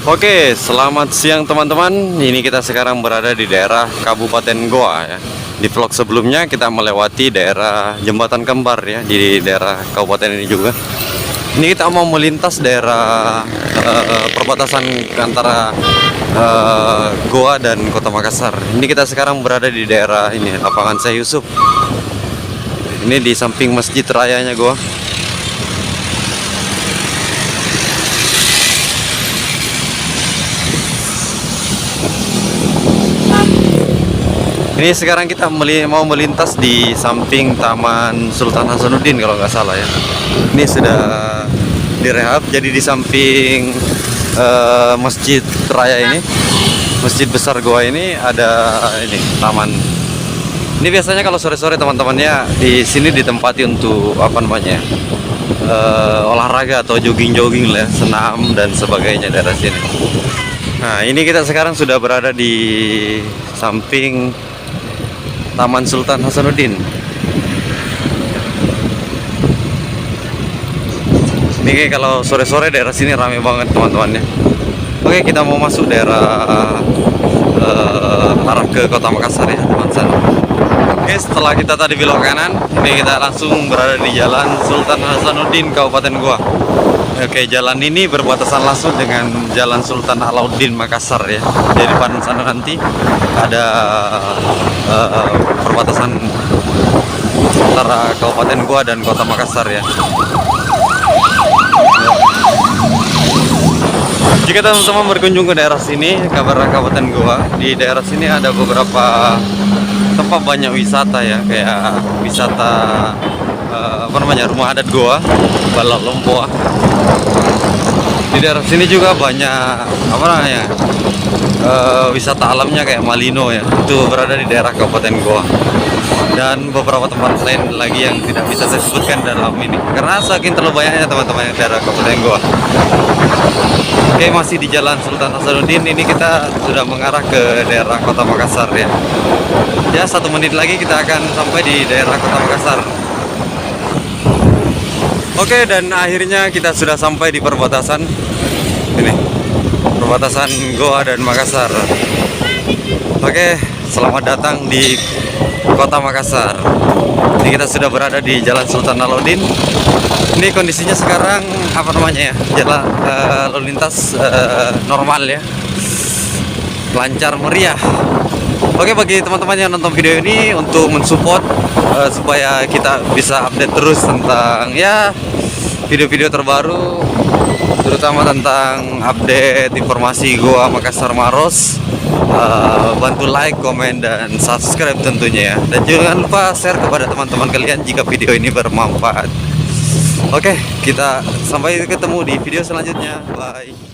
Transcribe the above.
Oke, selamat siang teman-teman. Ini kita sekarang berada di daerah Kabupaten Goa ya. Di vlog sebelumnya kita melewati daerah Jembatan Kembar ya, di daerah kabupaten ini juga. Ini kita mau melintas daerah perbatasan antara Goa dan Kota Makassar. Ini kita sekarang berada di daerah ini, Lapangan Syekh Yusuf. Ini di samping Masjid Rayanya Goa. Ini sekarang kita mau melintas di samping Taman Sultan Hasanuddin kalau nggak salah ya. Ini sudah direhab, jadi di samping Masjid Raya ini, Masjid Besar Goa ini ada ini taman. Ini biasanya kalau sore-sore teman-temannya di sini ditempati untuk apa namanya olahraga atau jogging-jogging lah, senam dan sebagainya daerah sini. Nah ini kita sekarang sudah berada di samping Taman Sultan Hasanuddin. Ini kalau sore-sore daerah sini ramai banget teman-teman ya. Oke, kita mau masuk daerah arah ke Kota Makassar ya teman-teman. Oke, setelah kita tadi belok kanan, ini kita langsung berada di Jalan Sultan Hasanuddin Kabupaten Goa. Oke, jalan ini berbatasan langsung dengan Jalan Sultan Alauddin Makassar ya. Jadi di depan sana nanti ada perbatasan antara Kabupaten Goa dan Kota Makassar ya. Jika teman-teman berkunjung ke daerah sini, Kabupaten Goa, di daerah sini ada beberapa tempat banyak wisata ya, kayak wisata apa namanya, rumah adat Goa, Balak Lompoa. Di daerah sini juga banyak apa namanya wisata alamnya kayak Malino ya, itu berada di daerah Kabupaten Goa. Dan beberapa tempat lain lagi yang tidak bisa saya sebutkan dalam ini karena saking terlalu banyaknya teman-teman yang daerah Kabupaten Goa. Oke, masih di Jalan Sultan Hasanuddin, ini kita sudah mengarah ke daerah Kota Makassar ya. Ya, 1 menit lagi kita akan sampai di daerah Kota Makassar. Oke, dan akhirnya kita sudah sampai di perbatasan ini, perbatasan Goa dan Makassar. Oke, selamat datang di Kota Makassar. Ini kita sudah berada di Jalan Sultan Alauddin. Ini kondisinya sekarang apa namanya ya, jalan lalu lintas normal ya, lancar meriah. Oke, bagi teman-teman yang nonton video ini, untuk mensupport supaya kita bisa update terus tentang ya video-video terbaru, terutama tentang update informasi Goa, Makassar, Maros, bantu like, komen, dan subscribe tentunya ya. Dan jangan lupa share kepada teman-teman kalian jika video ini bermanfaat. Oke, kita sampai ketemu di video selanjutnya. Bye.